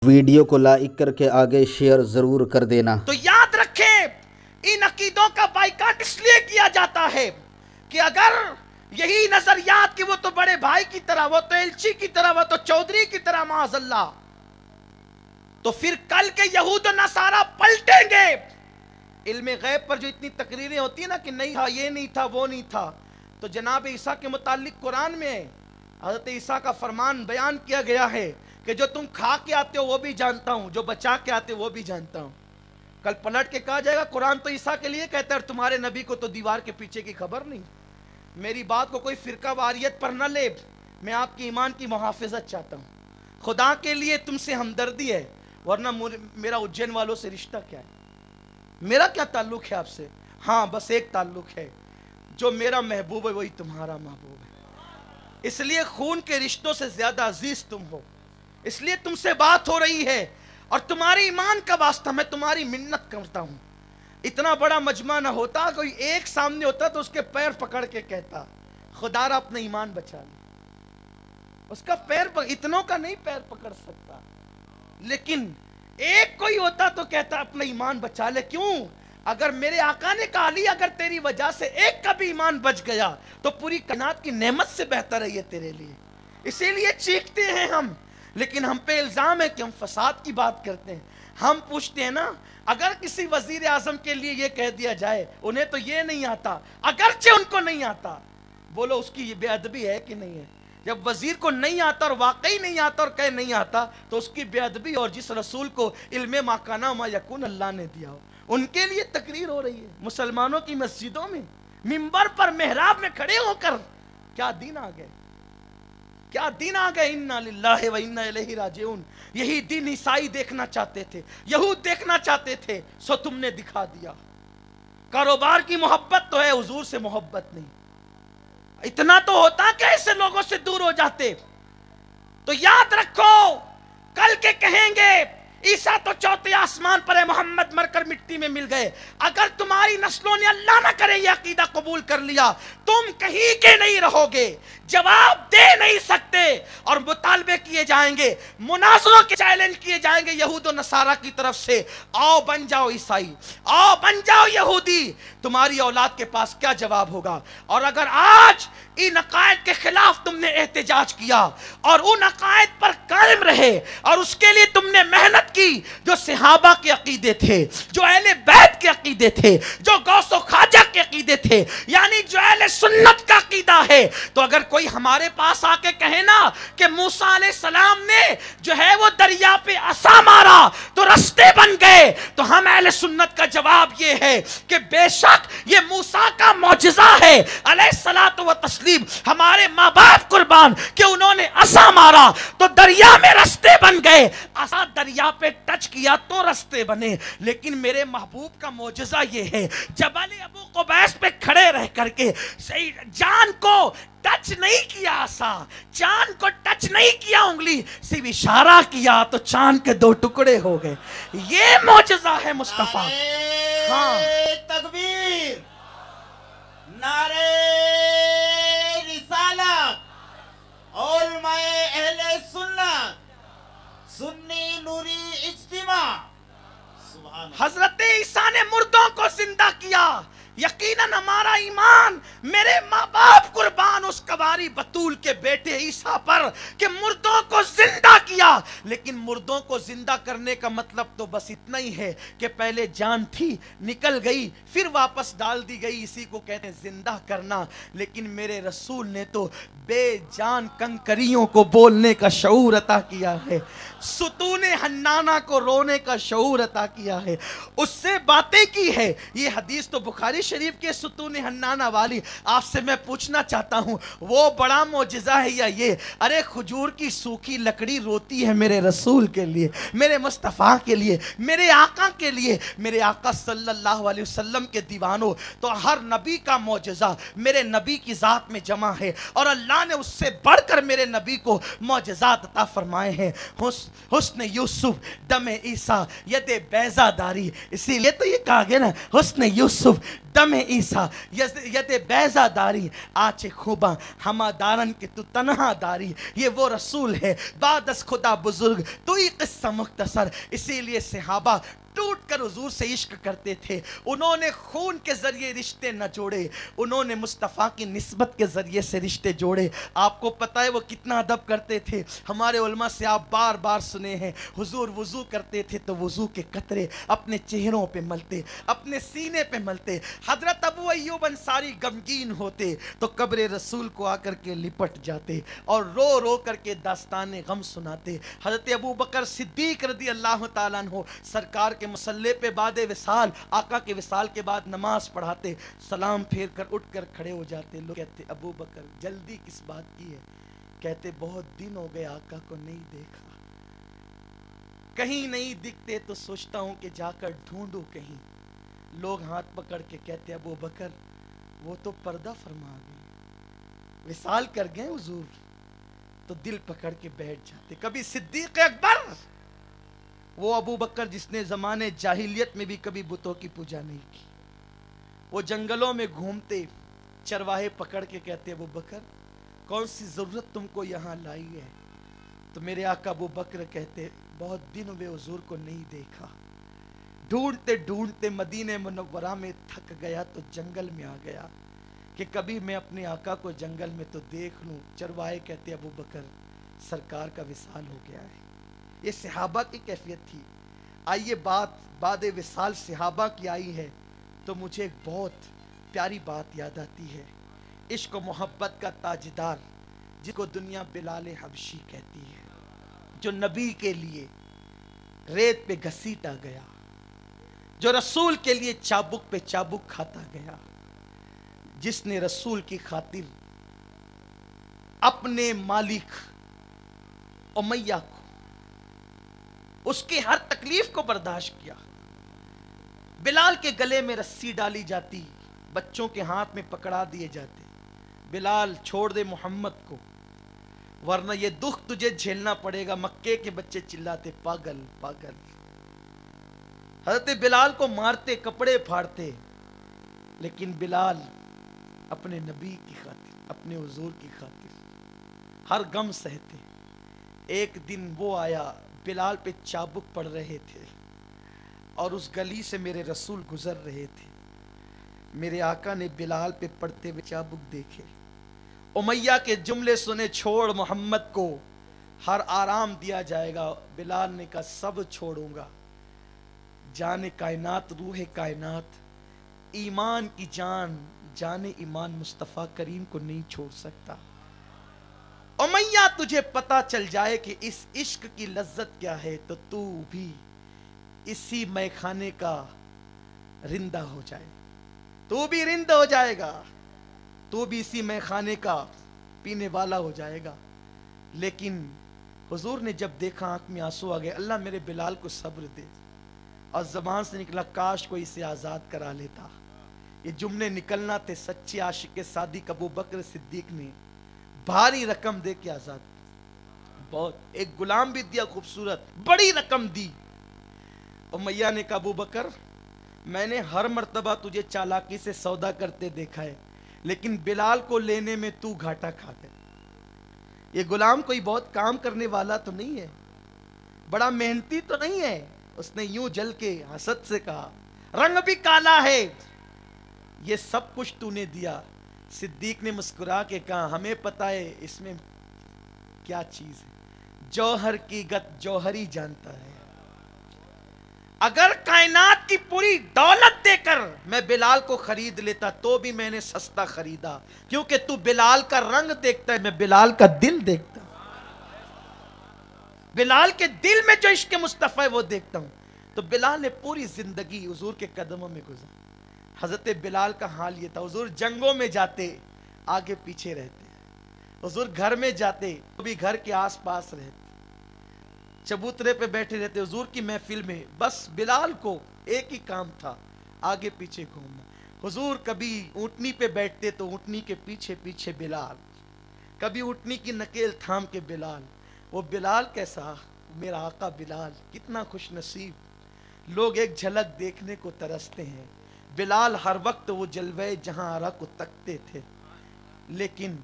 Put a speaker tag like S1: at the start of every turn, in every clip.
S1: Video کو like کر کے آگے شیئر ضرور کر دینا۔
S2: تو یاد رکھیں ان عقیدوں کا بائیکاٹ اس لیے کیا جاتا ہے کہ اگر یہی نظریات کہ وہ تو بڑے بھائی کی طرح، وہ تو ایلچی کی طرح، وہ تو چودھری کی طرح معاذ اللہ، تو پھر کل کے یہود و نصارہ پلٹیں گے۔ علم غیب پر جو اتنی تقریریں ہوتی ہیں نا کہ نہیں تھا، یہ نہیں تھا، وہ نہیں تھا، تو جناب عیسیٰ کے متعلق قرآن میں حضرت عیسیٰ کا فرمان بیان کیا گیا ہے کہ جو تم کھا کے آتے ہو وہ بھی جانتا ہوں، جو بچا کے آتے ہو وہ بھی جانتا ہوں۔ کل پلٹ کے کہا جائے گا قرآن تو عیسیٰ کے لیے کہتا ہے اور تمہارے نبی کو تو دیوار کے پیچھے کی خبر نہیں۔ میری بات کو کوئی فرقہ واریت پر نہ لے، میں آپ کی ایمان کی محافظت چاہتا ہوں۔ خدا کے لیے تم سے ہمدردی ہے، ورنہ میرا اجین والوں سے رشتہ کیا ہے؟ میرا کیا تعلق ہے آپ سے؟ ہاں بس ایک تعلق ہے، جو میرا محبوب ہے وہی تمہارا محبوب ہے، اس لیے خون کے رشتوں سے زیادہ عزیز تم ہو، اس لیے تم سے بات ہو رہی ہے، اور تمہاری ایمان کا واسطہ میں تمہاری منت کرتا ہوں۔ اتنا بڑا مجمع نہ ہوتا، کوئی ایک سامنے ہوتا تو اس کے پیر پکڑ کے کہتا خدا را اپنا ایمان بچا لے۔ اس کا پیر اتنوں کا نہیں پیر پکڑ سکتا، لیکن ایک کوئی ہوتا تو کہتا اپنا ایمان بچا لے۔ کیوں؟ اگر میرے آقا نے کہا علی اگر تیری وجہ سے ایک کا بھی ایمان بچ گیا تو پوری کائنات کی نعمت سے بہتر ہے یہ تیرے لیے۔ اسی لیے چیختے ہیں ہم، لیکن ہم پہ الزام ہے کہ ہم فساد کی بات کرتے ہیں۔ ہم پوچھتے ہیں نا، اگر کسی وزیر اعظم کے لیے یہ کہہ دیا جائے انہیں تو یہ نہیں آتا، اگرچہ ان کو نہیں آتا، بولو اس کی یہ بے ادبی ہے کہ نہیں ہے؟ جب وزیر کو نہیں آتا اور واقعی نہیں آتا اور کہے نہیں آتا تو اس کی بے ادبی، اور جس رسول کو علم ما کان و ما یکون اللہ نے دیا ہو ان کے لیے تقریر ہو رہی ہے مسلمانوں کی مسجدوں میں، منبر پر محراب میں کھڑے ہو کر۔ کیا دین آ گئے، کیا دین آ گئے، انا للہ و انا الیہ راجعون۔ یہی دین عیسائی دیکھنا چاہتے تھے، یہود دیکھنا چاہتے تھے، سو تم نے دکھا دیا۔ کاروبار کی محبت تو ہے، حضور سے محبت نہیں۔ اتنا تو ہوتا کہ ایسے لوگوں سے دور ہو جاتے۔ تو یاد رکھو کل کے کہیں گے عیسیٰ تو چوتھے آسمان پر ہے، محمد مر کر مٹی میں مل گئے۔ اگر تمہاری نسلوں نے اللہ نہ کرے یہ عقیدہ قبول کر لیا، تم کہیں کے نہیں رہو گے، جواب دے نہیں سکتے، اور مطالبے کیے جائیں گے، مناظروں کے چیلنج کیے جائیں گے یہود و نصارہ کی طرف سے۔ آؤ بن جاؤ عیسائی، آؤ بن جاؤ یہودی، تمہاری اولاد کے پاس کیا جواب ہوگا؟ اور اگر آج ان عقائد کے خلاف تم نے احتجاج کیا اور ان عقائد پر قائم رہے اور اس کے لیے تم نے محنت کی، جو صحابہ کے عقیدے تھے، جو اہل بیت کے عقیدے تھے، جو غوث و خواجہ کے عقیدے تھے، یعنی جو اہل سنت کا عقیدہ ہے، تو اگر کوئی ہمارے پاس آ کے کہے نا کہ موسیٰ علیہ السلام نے جو ہے وہ دریا پہ عصا مارا تو رستے بن گئے، تو ہم اہل سنت کا جواب یہ ہے کہ بے شک یہ موسیٰ کا معجزہ ہے علیہ الصلوۃ والتسلیم، ہمارے ماں باپ قربان کہ انہوں نے عصا مارا تو دریا میں رستے بن گئے، عصا دریا پہ ٹچ کیا تو رستے بنے۔ لیکن میرے محبوب کا معجزہ یہ ہے جبل ابو قبیس پہ کھڑے رہ کر کے جان کو ٹچ نہیں کیا، عصا چاند کو ٹچ نہیں کیا، انگلی صرف اشارہ کیا تو چاند کے دو ٹکڑے ہو گئے۔ یہ معجزہ ہے مصطفیٰ۔ ہاں
S3: تکبیر، نعرہ رسالت، علماء اہل سنت، سنی نوری اجتماع، سبحان اللہ۔
S2: حضرت عیسیٰ نے مردوں کو زندہ کیا، یقیناً ہمارا ایمان میرے ماں باپ قربان اس کواری بطول کے بیٹے عیسیٰ پر کہ مردوں کو زندہ کیا، لیکن مردوں کو زندہ کرنے کا مطلب تو بس اتنا ہی ہے کہ پہلے جان تھی نکل گئی پھر واپس ڈال دی گئی، اسی کو کہتے ہیں زندہ کرنا۔ لیکن میرے رسول نے تو بے جان کنکریوں کو بولنے کا شعور عطا کیا ہے، ستون حنانہ کو رونے کا شعور عطا کیا ہے، اس سے باتیں کی ہے۔ یہ حدیث تو بخاری شریف کے ستون حنانہ والی، آپ سے میں پوچھنا چاہتا ہوں وہ بڑا معجزہ ہے یا یہ؟ ارے کھجور کی سوکھی لکڑی روتی ہے میرے رسول کے لیے، میرے مصطفیٰ کے لیے، میرے آقا کے لیے، میرے آقا صلی اللہ علیہ وسلم کے دیوانوں۔ تو ہر نبی کا معجزہ میرے نبی کی ذات میں جمع ہے، اور اللہ نے اس سے بڑھ کر میرے نبی کو معجزات عطا فرمائے ہیں۔ حسن یوسف دم عیسیٰ ید بیضہ داری، اسی لیے تو یہ کہا گیا نا حسن یوسف दम ईसा यद बैजा दारी आचे खूबा हमा दारन के तू तनहा दारी। ये वो रसूल है बादस खुदा बुजुर्ग तू ही किस्सा मुख्तसर। इसीलिए सहाबा टूट कर हुजूर से इश्क करते थे। उन्होंने खून के जरिए रिश्ते न जोड़े, उन्होंने मुस्तफ़ा की निस्बत के जरिए से रिश्ते जोड़े। आपको पता है वो कितना अदब करते थे। हमारे उलमा से आप बार बार सुने हैं, हुजूर वुजू करते थे तो वुजू के कतरे अपने चेहरों पे मलते, अपने सीने पे मलते। हजरत अबू अय्यूब अंसारी गमगीन होते तो कब्र रसूल को आकर के लिपट जाते और रो रो करके दास्तान गम सुनाते। हजरत अबू बकर सिद्दीक रदी अल्लाह ताला अन्हु सरकार के मुसल्ले पे बाद विसाल, आका के विसाल के बाद नमाज पढ़ाते, सलाम फेर कर उठ कर खड़े हो जाते। लोग कहते अबू बकर जल्दी किस बात की है? कहते बहुत दिन हो गए आका को नहीं देखा, कहीं नहीं दिखते तो सोचता हूं कि जाकर ढूंढूं कहीं। लोग हाथ पकड़ के कहते अबू बकर वो तो पर्दा फरमा गए, विसाल कर गए हुजूर। तो दिल पकड़ के बैठ जाते। कभी सिद्दीक अकबर, वो अबू बकर जिसने ज़माने जाहिलियत में भी कभी बुतों की पूजा नहीं की, वो जंगलों में घूमते, चरवाहे पकड़ के कहते अबू बकर कौन सी ज़रूरत तुमको यहाँ लाई है? तो मेरे आका अबू बकर कहते बहुत दिन हुए हुजूर को नहीं देखा, ढूंढते ढूंढते मदीने मुनव्वरा में थक गया तो जंगल में आ गया कि कभी मैं अपने आका को जंगल में तो देख लूँ। चरवाहे कहते अबू बकर सरकार का विसाल हो गया है। ये सहाबा की कैफियत थी। आइए बात बाद विसाल सहाबा की आई है तो मुझे एक बहुत प्यारी बात याद आती है। इश्क व मोहब्बत का ताजदार जिसको दुनिया बिलाल हबशी कहती है, जो नबी के लिए रेत पे घसीटा गया, जो रसूल के लिए चाबुक पे चाबुक खाता गया, जिसने रसूल की खातिर अपने मालिक उमैया को, उसकी हर तकलीफ को बर्दाश्त किया। बिलाल के गले में रस्सी डाली जाती, बच्चों के हाथ में पकड़ा दिए जाते, बिलाल छोड़ दे मोहम्मद को वरना ये दुख तुझे झेलना पड़ेगा। मक्के के बच्चे चिल्लाते पागल पागल। हजरत बिलाल को मारते, कपड़े फाड़ते, लेकिन बिलाल अपने नबी की खातिर, अपने हुजूर की खातिर हर गम सहते। एक दिन वो आया, बिलाल पे चाबुक पड़ रहे थे और उस गली से मेरे रसूल गुजर रहे थे। मेरे आका ने बिलाल पे पड़ते हुए चाबुक देखे, उमैया के जुमले सुने, छोड़ मोहम्मद को हर आराम दिया जाएगा। बिलाल ने कहा सब छोड़ूंगा, जाने कायनात रूह कायनात, ईमान की जान जाने ईमान मुस्तफ़ा करीम को नहीं छोड़ सकता। उमैया तुझे पता चल जाए कि इस इश्क की लज्जत क्या है तो तू भी इसी मैखाने का रिंदा हो जाए, तू भी रिंद हो जाएगा, तू भी इसी मैखाने का पीने वाला हो जाएगा। लेकिन हुजूर ने जब देखा आंख में आंसू आ गए, अल्लाह मेरे बिलाल को सब्र दे। और ज़बान से निकला काश कोई इसे आज़ाद करा लेता। ये जुमले निकलना थे सच्चे आशिक सादिक अबू बकर सिद्दीक ने भारी रकम दे के आज़ाद, बहुत, एक गुलाम भी दिया खूबसूरत, बड़ी रकम दी। उमैया ने कहा अबू बकर मैंने हर मर्तबा तुझे चालाकी से सौदा करते देखा है, लेकिन बिलाल को लेने में तू घाटा खा गया। ये गुलाम कोई बहुत काम करने वाला तो नहीं है, बड़ा मेहनती तो नहीं है। उसने यूं जल के हसद से कहा रंग भी काला है, ये सब कुछ तूने दिया। सिद्दीक ने मुस्कुरा के कहा हमें पता है इसमें क्या चीज है, जौहर की गत जौहरी जानता है। अगर कायनात की पूरी दौलत देकर मैं बिलाल को खरीद लेता तो भी मैंने सस्ता खरीदा, क्योंकि तू बिलाल का रंग देखता है, मैं बिलाल का दिल देखता हूं। बिलाल के दिल में जो इश्क मुस्तफा है वो देखता हूं। तो बिलाल ने पूरी जिंदगी हुजूर के कदमों में गुजारी। हजरत बिलाल का हाल ये था, हुजूर जंगों में जाते आगे पीछे रहते, हुजूर घर में जाते तो भी घर के आसपास रहते, चबूतरे पे बैठे रहते हुजूर की महफिल में। बस बिलाल को एक ही काम था, आगे पीछे घूमना। हुजूर कभी ऊँटनी पे बैठते तो ऊँटनी के पीछे पीछे बिलाल, कभी ऊँटनी की नकेल थाम के बिलाल। वो बिलाल कैसा, मेरा आका बिलाल कितना खुश नसीब। लोग एक झलक देखने को तरसते हैं, बिलाल हर वक्त वो जलवे जहां आरा को तकते थे, लेकिन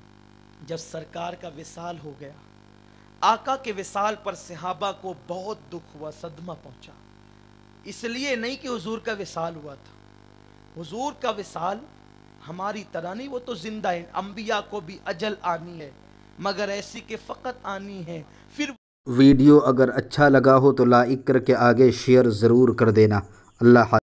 S2: जब सरकार का विसाल हो गया, आका के विसाल पर सहाबा को बहुत दुख हुआ, सदमा पहुंचा। इसलिए नहीं कि हुजूर का विसाल हुआ था, हुजूर का विसाल हमारी तरह नहीं, वो तो जिंदा है। अंबिया को भी अजल आनी है, मगर ऐसी के फकत आनी है। फिर
S1: वीडियो अगर अच्छा लगा हो तो लाइक करके आगे शेयर ज़रूर कर देना। अल्लाह